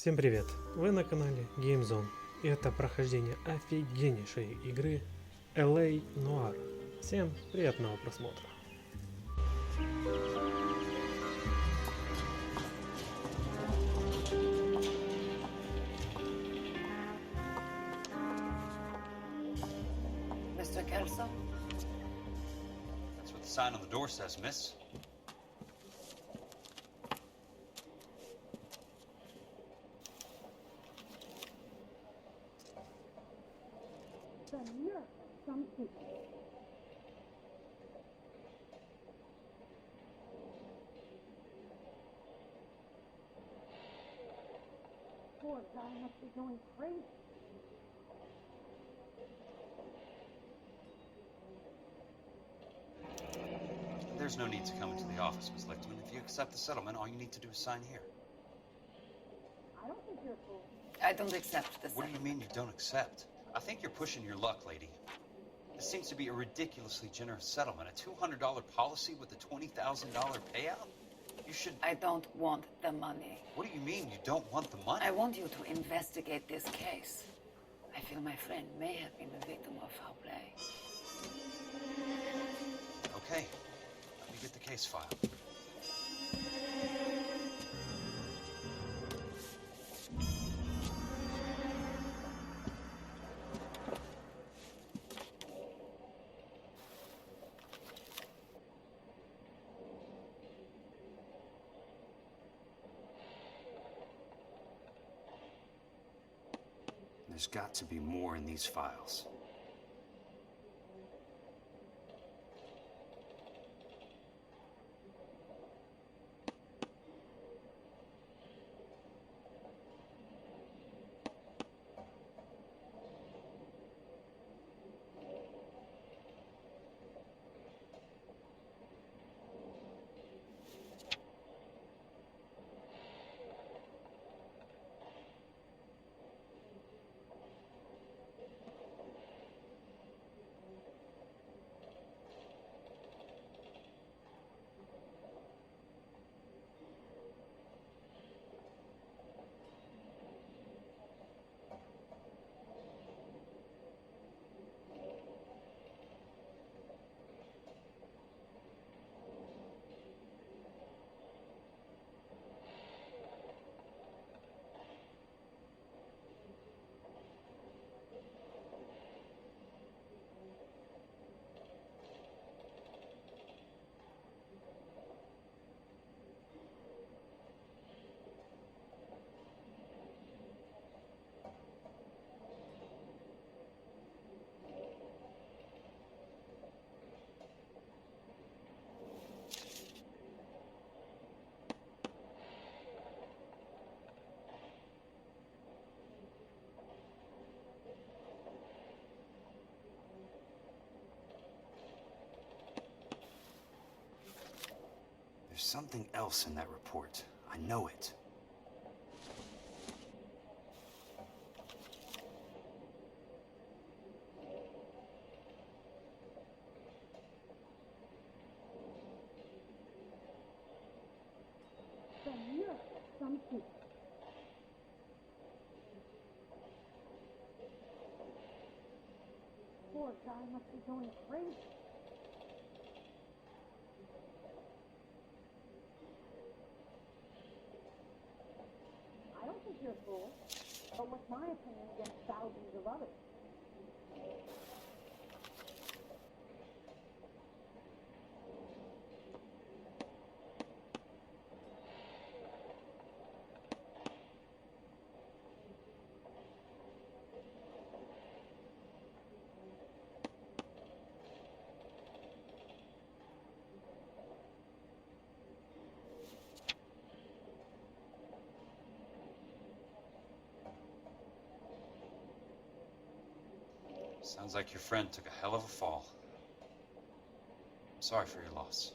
Всем привет! Вы на канале GameZone, и это прохождение офигеннейшей игры LA Noire. Всем приятного просмотра! Mr. Kelso? That's what the sign on the door says, miss. Poor guy must be going crazy. There's no need to come into the office, Miss Lichtman. If you accept the settlement, all you need to do is sign here. I don't think you're a fool. I don't accept this. What do you mean you don't accept? I think you're pushing your luck, lady. This seems to be a ridiculously generous settlement. A $200 policy with a $20,000 payout? You should... I don't want the money. What do you mean you don't want the money? I want you to investigate this case. I feel my friend may have been the victim of foul play. Okay. Let me get the case file. There's got to be more in these files. There's something else in that report. I know it. Something. Poor guy must be going crazy. I don't think you're a fool. But what's my opinion against thousands of others? Sounds like your friend took a hell of a fall. I'm sorry for your loss.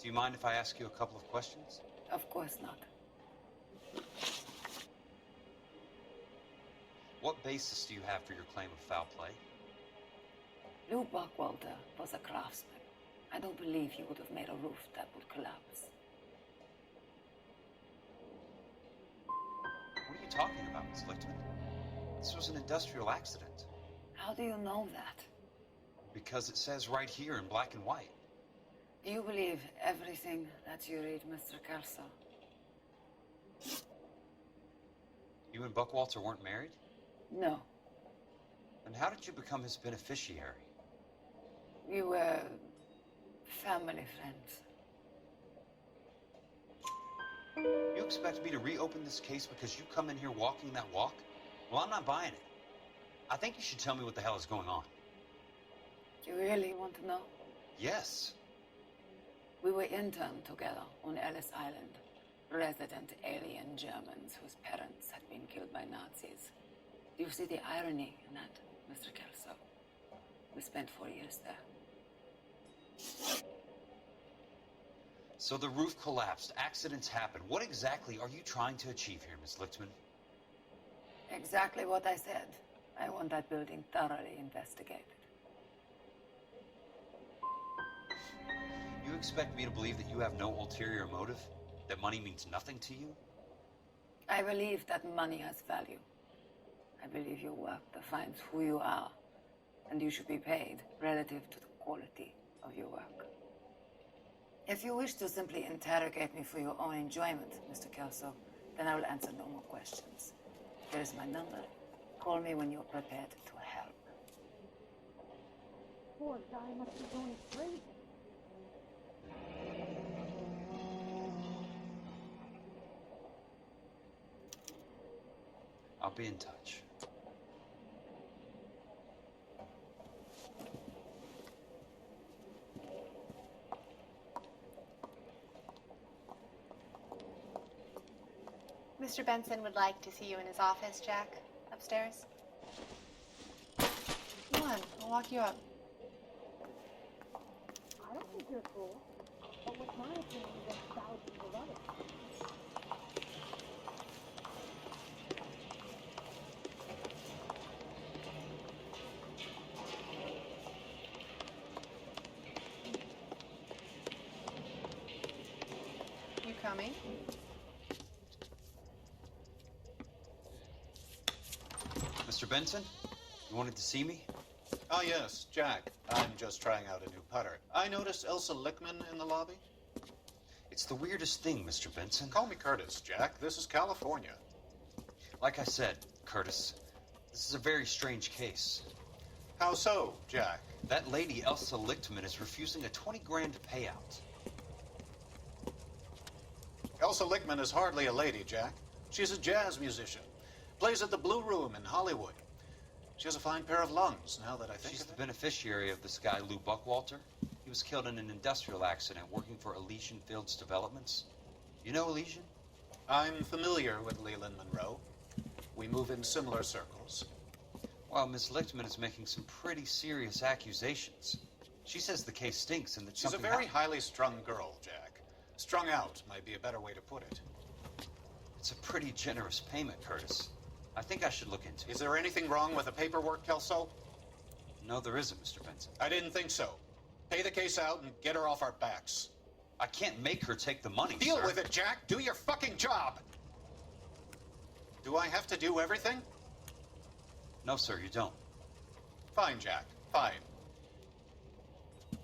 Do you mind if I ask you a couple of questions? Of course not. What basis do you have for your claim of foul play? Lou Buckwalter was a craftsman. I don't believe he would have made a roof that would collapse. What are you talking about, Miss Lichtman? This was an industrial accident. How do you know that? Because it says right here in black and white. Do you believe everything that you read, Mr. Kelso? You and Buckwalter weren't married? No. Then how did you become his beneficiary? We were family friends. You expect me to reopen this case because you come in here walking that walk? Well, I'm not buying it. I think you should tell me what the hell is going on. You really want to know? Yes. We were interned together on Ellis Island. Resident alien Germans whose parents had been killed by Nazis. Do you see the irony in that, Mr. Kelso? We spent 4 years there. So the roof collapsed, accidents happen. What exactly are you trying to achieve here, Miss Lichtman? Exactly what I said. I want that building thoroughly investigated. You expect me to believe that you have no ulterior motive? That money means nothing to you? I believe that money has value. I believe your work defines who you are, and you should be paid relative to the quality of your work. If you wish to simply interrogate me for your own enjoyment, Mr. Kelso, then I will answer no more questions. Here is my number. Call me when you're prepared to help. Poor guy must be going crazy. I'll be in touch. Mr. Benson would like to see you in his office, Jack. Upstairs. Come on, I'll walk you up. I don't think you're a fool, but with my opinion against thousands of others. You coming? Mr. Benson, you wanted to see me? Ah, yes, Jack. I'm just trying out a new putter. I noticed Elsa Lichtman in the lobby. It's the weirdest thing, Mr. Benson. Call me Curtis, Jack. This is California. Like I said, Curtis, this is a very strange case. How so, Jack? That lady, Elsa Lichtman, is refusing a 20 grand payout. Elsa Lichtman is hardly a lady, Jack. She's a jazz musician. Plays at the Blue Room in Hollywood. She has a fine pair of lungs, now that I think She's of the it. beneficiary of this guy, Lou Buckwalter. He was killed in an industrial accident working for Elysian Fields Developments. You know Elysian? I'm familiar with Leland Monroe. We move in similar circles. Well, Miss Lichtman is making some pretty serious accusations. She says the case stinks and that She's a something very highly strung girl, Jack. Strung out might be a better way to put it. It's a pretty generous payment, Curtis. I think I should look into it. Is there anything wrong with the paperwork, Kelso? No, there isn't, Mr. Benson. I didn't think so. Pay the case out and get her off our backs. I can't make her take the money, Deal sir. with it, Jack. Do your fucking job. Do I have to do everything? No, sir, you don't. Fine, Jack. Fine.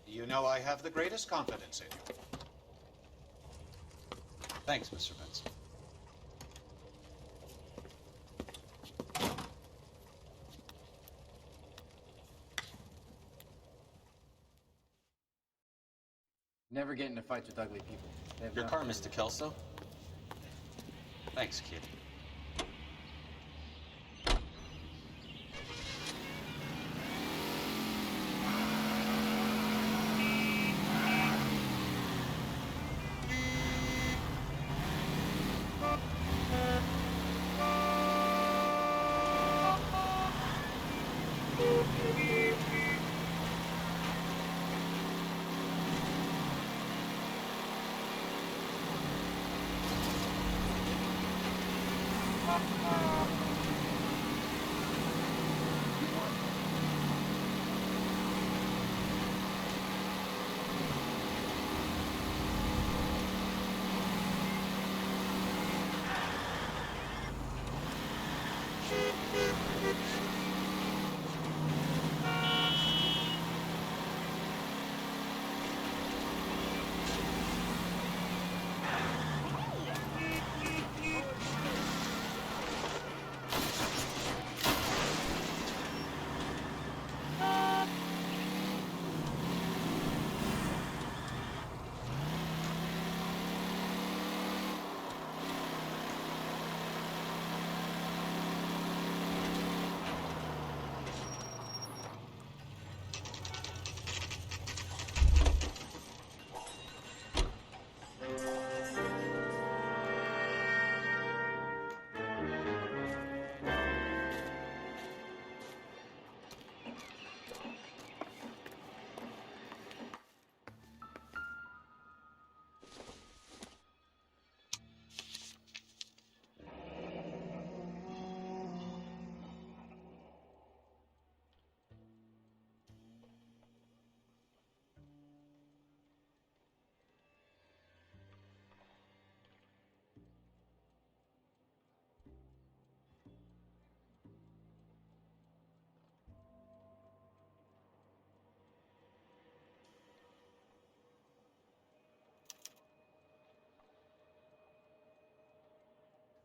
You know I have the greatest confidence in you. Thanks, Mr. Benson. Never get into fights with ugly people. They have Your no- car, Mr. Kelso. Thanks, kid.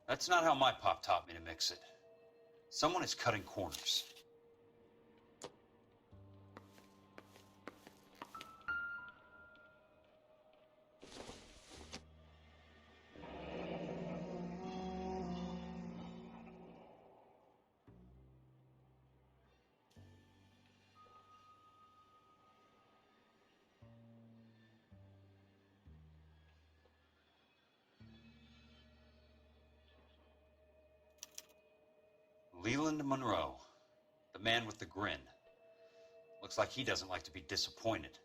That's not how my pop taught me to mix it. Someone is cutting corners. Leland Monroe, the man with the grin. Looks like he doesn't like to be disappointed.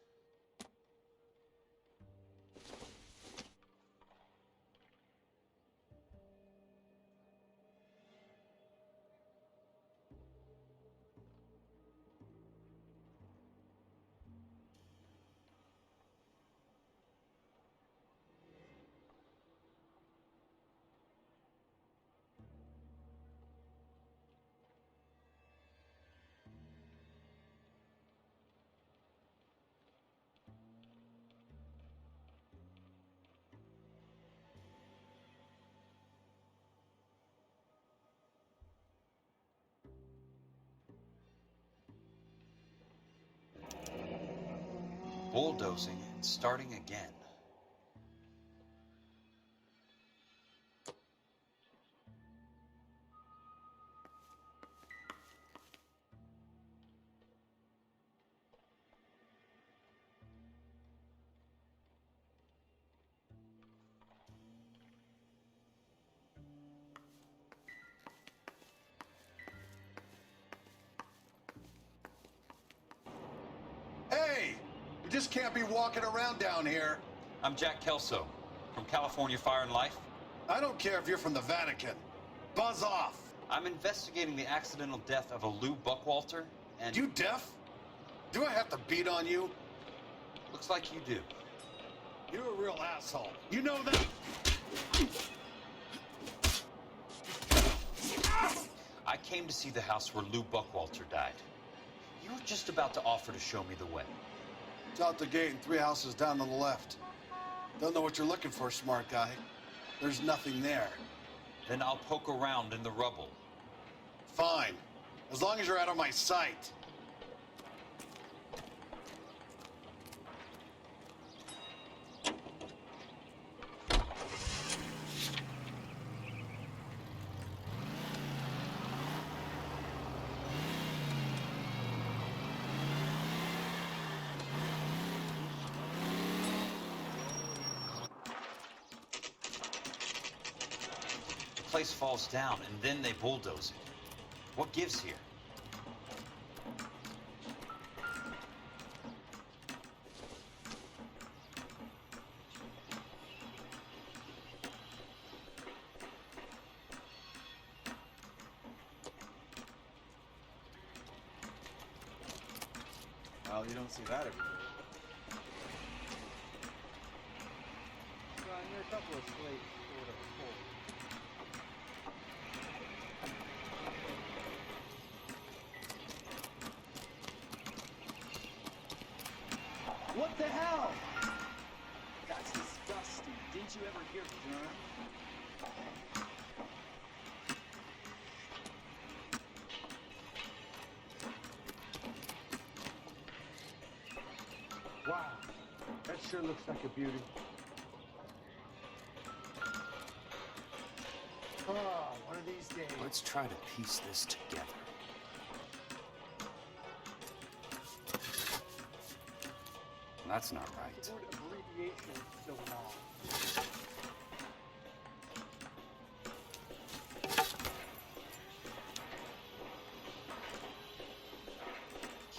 Bulldozing and starting again. Hey! You just can't be walking around down here. I'm Jack Kelso, from California Fire and Life. I don't care if you're from the Vatican. Buzz off. I'm investigating the accidental death of a Lou Buckwalter, and... You deaf? Do I have to beat on you? Looks like you do. You're a real asshole. You know that? I came to see the house where Lou Buckwalter died. You were just about to offer to show me the way. It's out the gate and 3 houses down on the left. Don't know what you're looking for, smart guy. There's nothing there. Then I'll poke around in the rubble. Fine. As long as you're out of my sight. The place falls down, and then they bulldoze it. What gives here? Well, you don't see that every day. You're a couple of slates short of a full. What the hell? That's disgusting. Didn't you ever hear germ? Wow, that sure looks like a beauty. Oh, one of these days. Let's try to piece this together. That's not right. The word abbreviation is so long.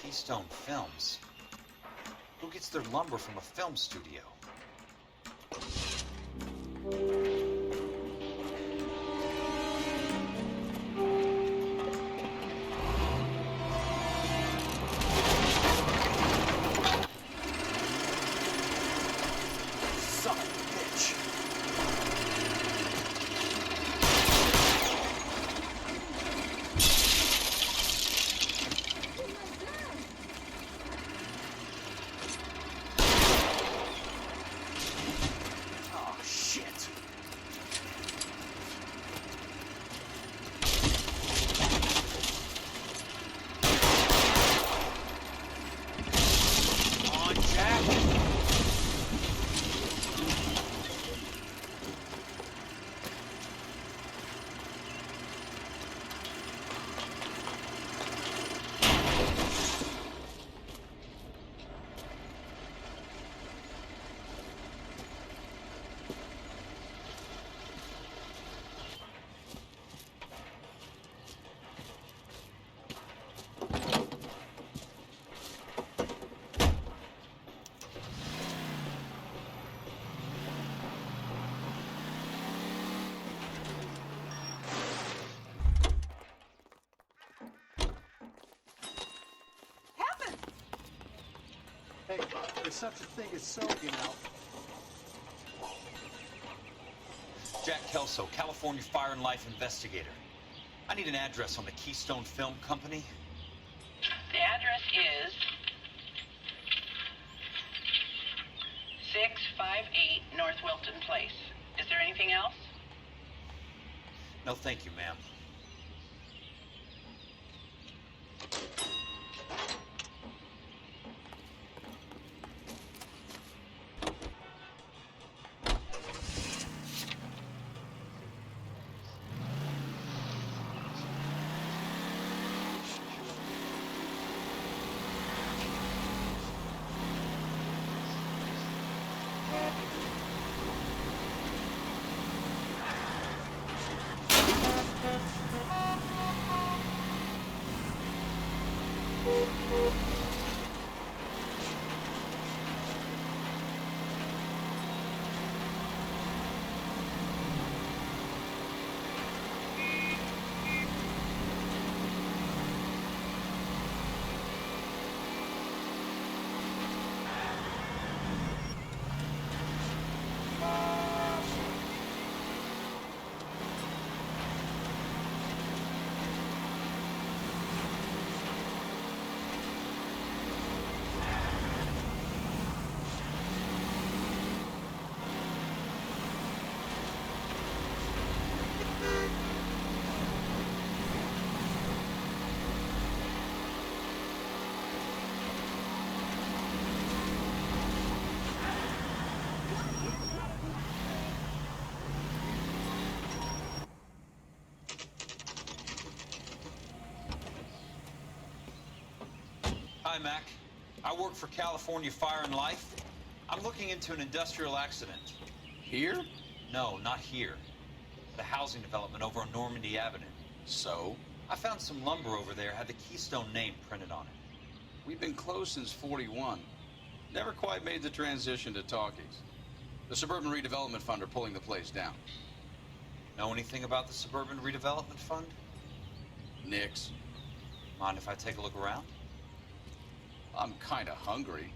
Keystone Films? Who gets their lumber from a film studio? Son of a bitch. Oh, shit. Hey, there's such a thing as soaking out. Jack Kelso, California Fire and Life investigator. I need an address on the Keystone Film Company. The address is 658 North Wilton Place. Is there anything else? No, thank you, ma'am. Hi, Mac. I work for California Fire and Life. I'm looking into an industrial accident. Here? No, not here. The housing development over on Normandy Avenue. So? I found some lumber over there, had the Keystone name printed on it. We've been closed since '41. Never quite made the transition to talkies. The Suburban Redevelopment Fund are pulling the place down. Know anything about the Suburban Redevelopment Fund? Nix. Mind if I take a look around? I'm kinda hungry.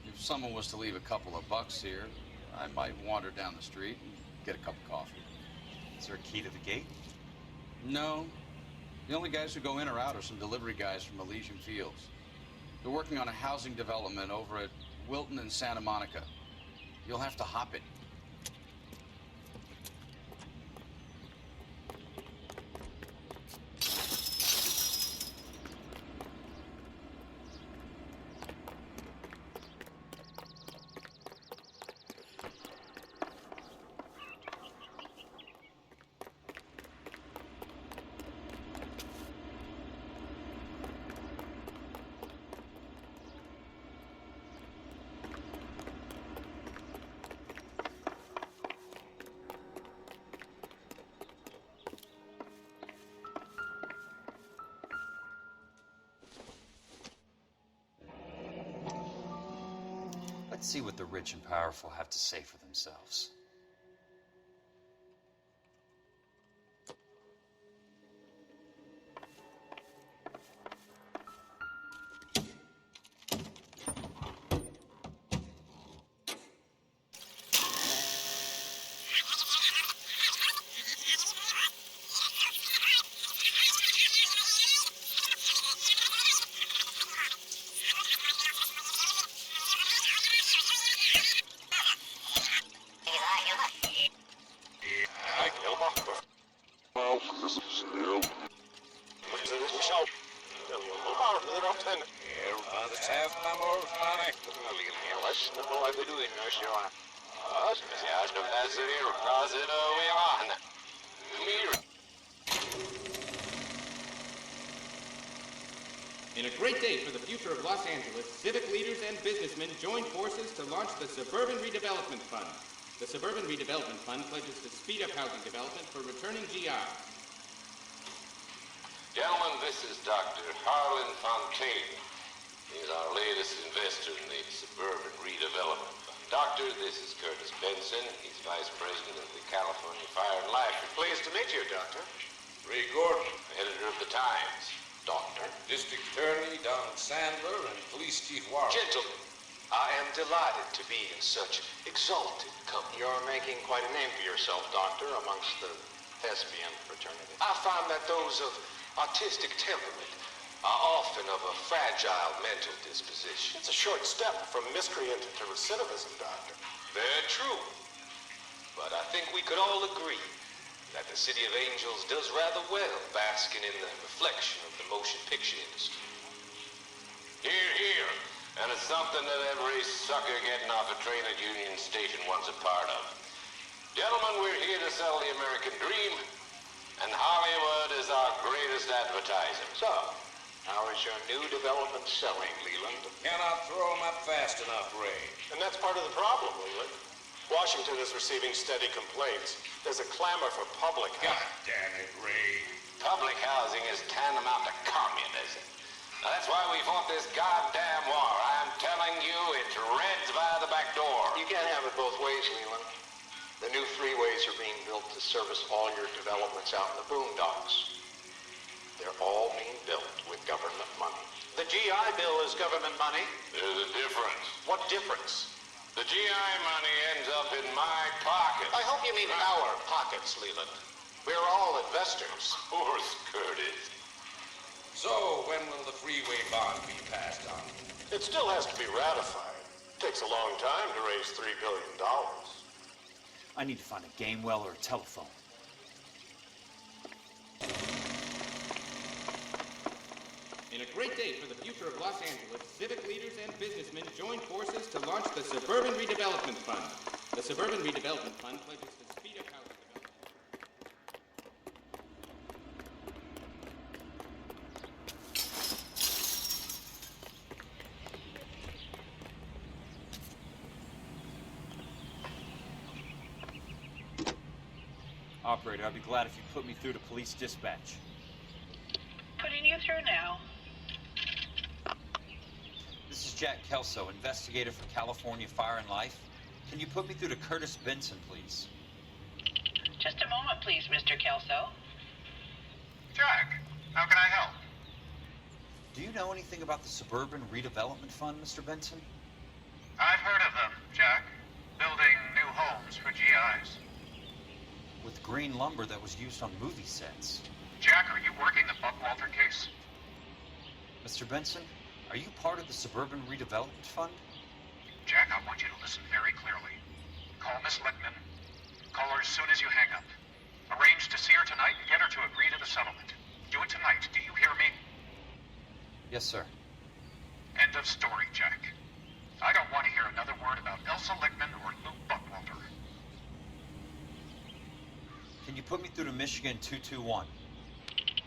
If someone was to leave a couple of bucks here, I might wander down the street and get a cup of coffee. Is there a key to the gate? No. The only guys who go in or out are some delivery guys from Elysian Fields. They're working on a housing development over at Wilton and Santa Monica. You'll have to hop it. Let's see what the rich and powerful have to say for themselves. In a great day for the future of Los Angeles, civic leaders and businessmen joined forces to launch the Suburban Redevelopment Fund. The Suburban Redevelopment Fund pledges to speed up housing development for returning GIs. Gentlemen, this is Dr. Harlan Fontaine. He's our latest investor in the Suburban Redevelopment Fund. Doctor, this is Curtis Benson. He's Vice President of the California Fire and Life. Pleased to meet you, Doctor. Ray Gordon, Editor of the Times. Doctor. District Attorney Don Sandler and Police Chief Warren. Gentlemen, I am delighted to be in such exalted company. You're making quite a name for yourself, Doctor, amongst the thespian fraternity. I find that those of artistic temperament are often of a fragile mental disposition. It's a short step from miscreant to recidivism, Doctor. Very true. But I think we could all agree that the City of Angels does rather well basking in the reflection of the motion picture industry. Hear, hear. And it's something that every sucker getting off a train at Union Station wants a part of. Gentlemen, we're here to sell the American dream, and Hollywood is our greatest advertiser. So, how is your new development selling, Leland? Cannot throw them up fast enough, Ray. And that's part of the problem, Leland. Washington is receiving steady complaints. There's a clamor for public God damn it, Ray. Public housing is tantamount to communism. Now, that's why we fought this goddamn war. I'm telling you, it's Reds via the back door. You can't have it both ways, Leland. The new freeways are being built to service all your developments out in the boondocks. They're all being built with government money. The GI Bill is government money. There's a difference. What difference? The GI money ends up in my pocket. I hope you mean our pockets, Leland. We're all investors. Of course, Curtis. So, when will the freeway bond be passed on? It still has to be ratified. It takes a long time to raise $3 billion. I need to find a game well or a telephone. In a great day for the future of Los Angeles, civic leaders and businessmen join forces to launch the Suburban Redevelopment Fund. The Suburban Redevelopment Fund pledges to speed up housing development. Operator, I'd be glad if you put me through to police dispatch. Putting you through now. This is Jack Kelso, investigator for California Fire and Life. Can you put me through to Curtis Benson, please? Just a moment, please, Mr. Kelso. Jack, how can I help? Do you know anything about the Suburban Redevelopment Fund, Mr. Benson? I've heard of them, Jack. Building new homes for GIs. With green lumber that was used on movie sets. Jack, are you working the Buckwalter case? Mr. Benson, are you part of the Suburban Redevelopment Fund? Jack, I want you to listen very clearly. Call Miss Lichtman. Call her as soon as you hang up. Arrange to see her tonight and get her to agree to the settlement. Do it tonight. Do you hear me? Yes, sir. End of story, Jack. I don't want to hear another word about Elsa Lichtman or Luke Buckwalter. Can you put me through to Michigan 221?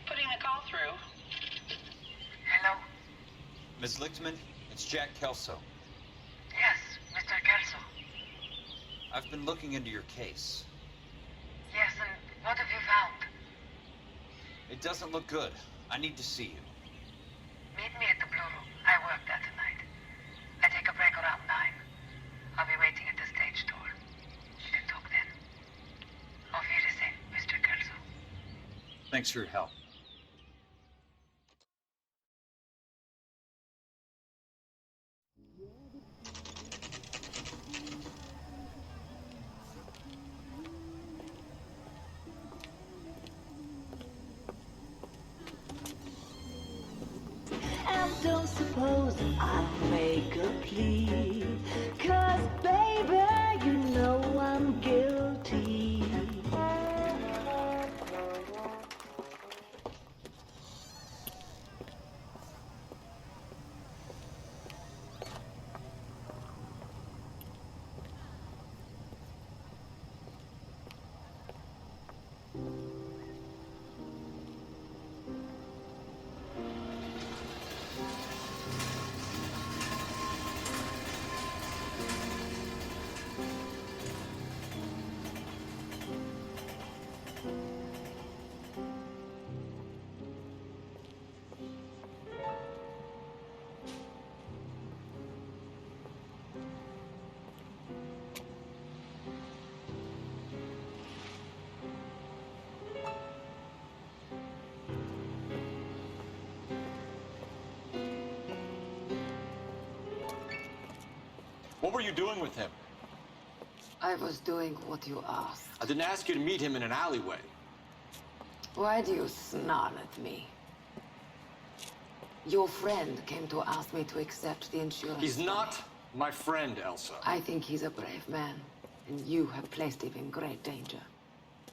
Putting the call through. Hello? Ms. Lichtman, it's Jack Kelso. Yes, Mr. Kelso. I've been looking into your case. Yes, and what have you found? It doesn't look good. I need to see you. Meet me at the Blue Room. I work there tonight. I take a break around 9. I'll be waiting at the stage door. We can talk then. Auf Wiedersehen, Mr. Kelso. Thanks for your help. And don't suppose I'll make a plea, 'cause baby, you know I'm guilty. What were you doing with him? I was doing what you asked. I didn't ask you to meet him in an alleyway. Why do you snarl at me? Your friend came to ask me to accept the insurance. He's not my friend, Elsa. I think he's a brave man, and you have placed him in great danger.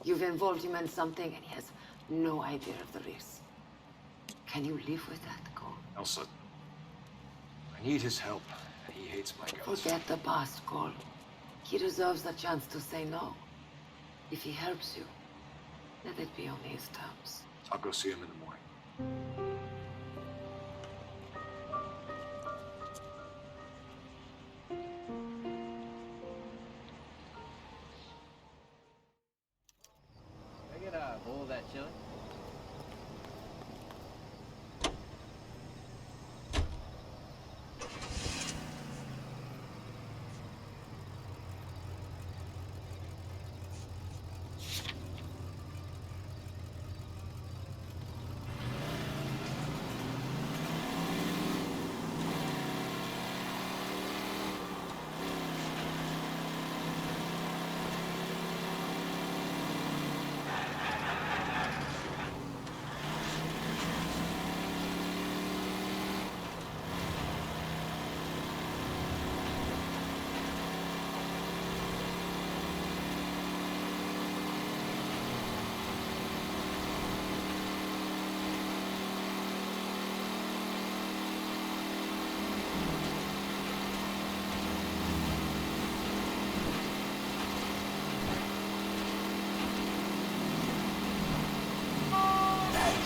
You've involved him in something, and he has no idea of the risk. Can you live with that, Cole? Elsa, I need his help. He hates my guts. Forget the past, Cole. He deserves the chance to say no. If he helps you, let it be on his terms. I'll go see him in the morning. Can I get a bowl of that chili?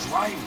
Driving.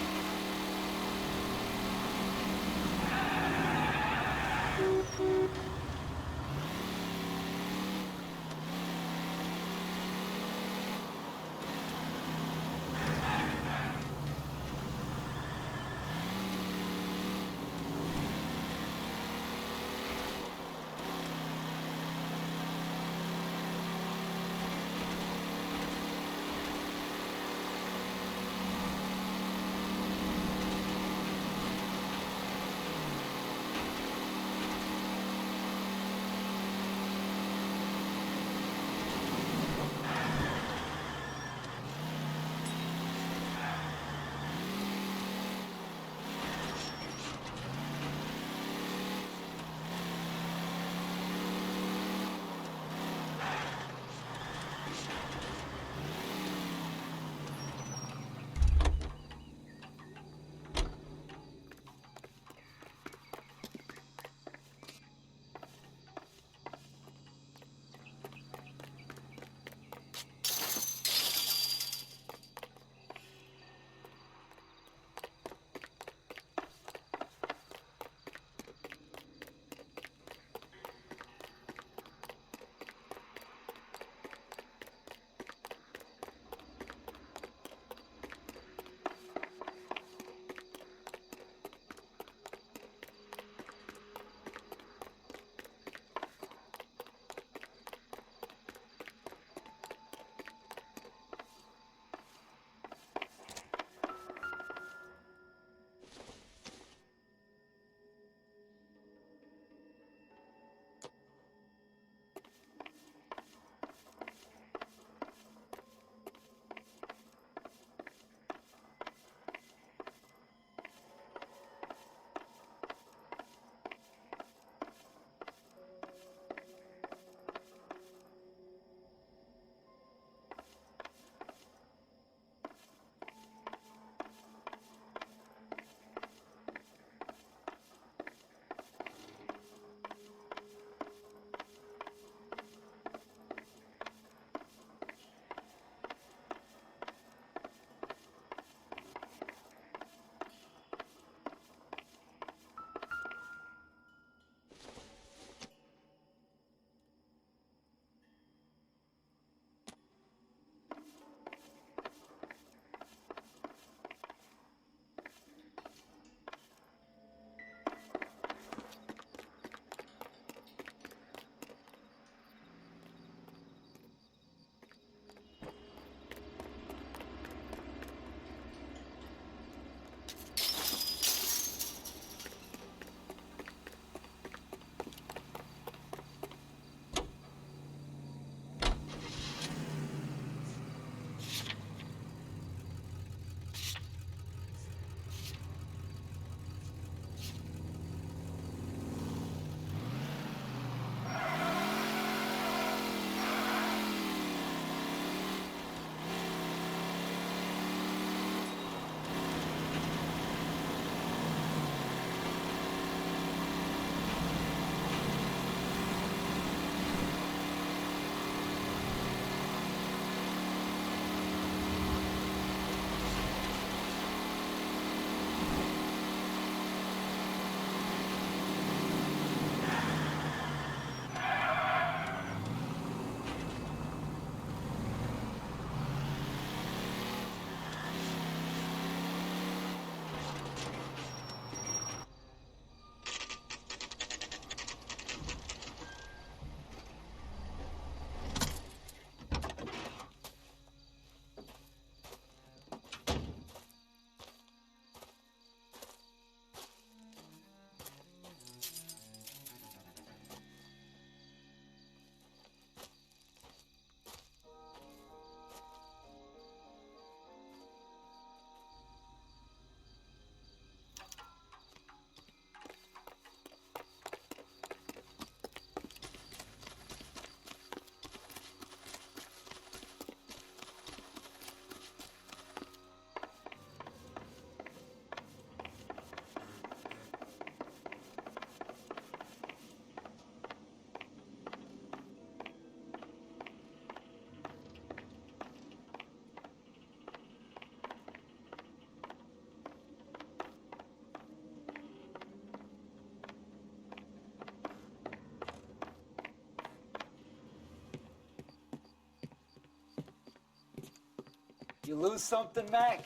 You lose something, Mac?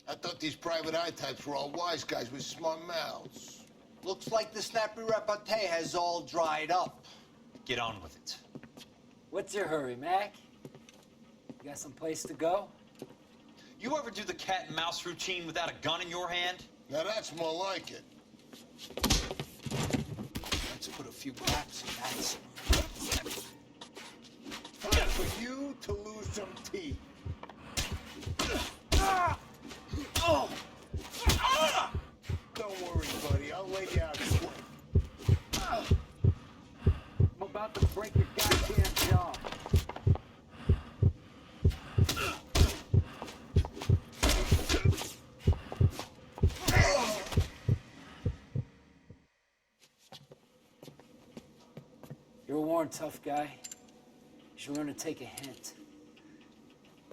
I thought these private eye types were all wise guys with smart mouths. Looks like the snappy repartee has all dried up. Get on with it. What's your hurry, Mac? You got some place to go? You ever do the cat and mouse routine without a gun in your hand? Now that's more like it. Let's put a few gaps in that. Time for you to lose some teeth. Don't worry, buddy. I'll lay you out quick. I'm about to break your goddamn jaw. You're a worn, tough guy. You should learn to take a hint.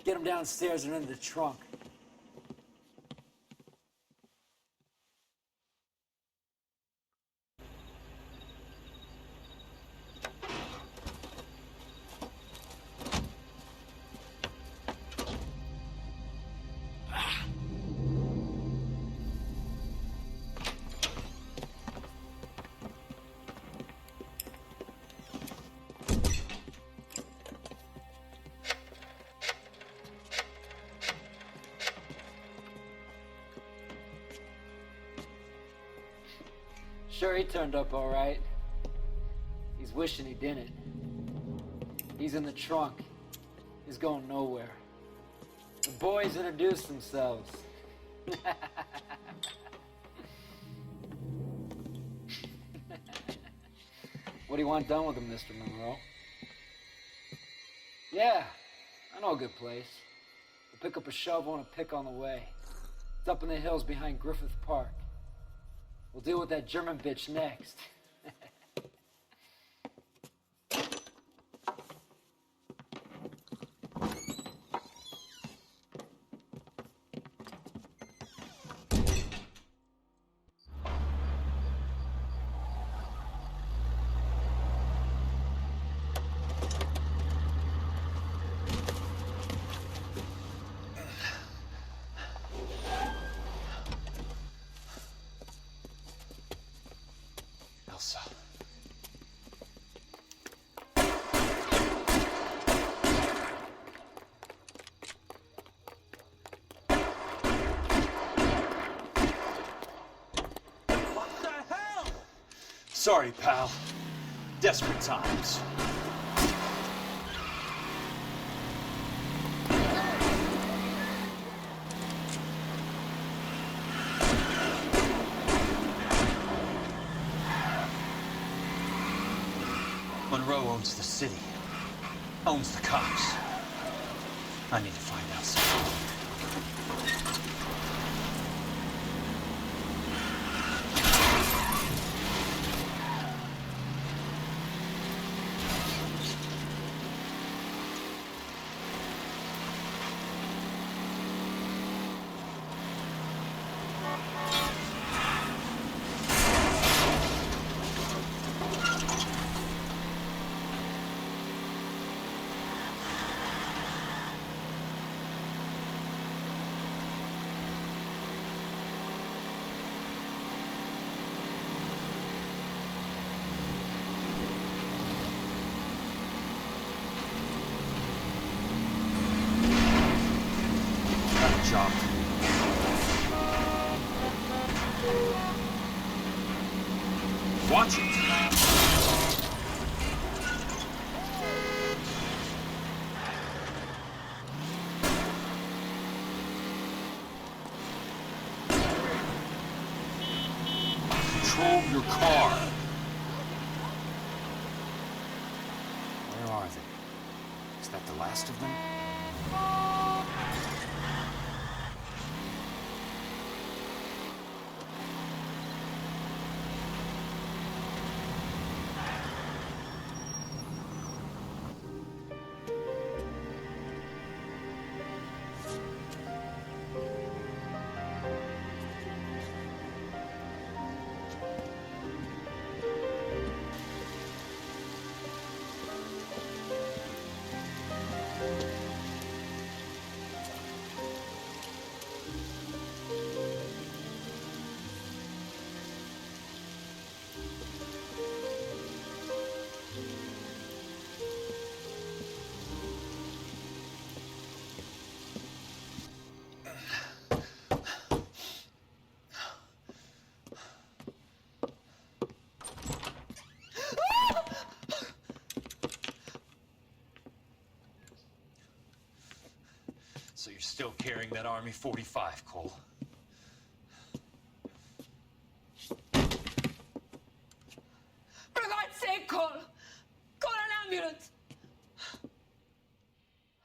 Get him downstairs and into the trunk. Sure, he turned up all right. He's wishing he didn't. He's in the trunk. He's going nowhere. The boys introduced themselves. What do you want done with him, Mr. Monroe? Yeah, I know a good place. We'll pick up a shovel and a pick on the way. It's up in the hills behind Griffith Park. We'll deal with that German bitch next. Sorry, pal. Desperate times. Monroe owns the city. Owns the cops. I need to find out something. Watch it. Control your car. Where are they? Is that the last of them? still carrying that Army 45, Cole.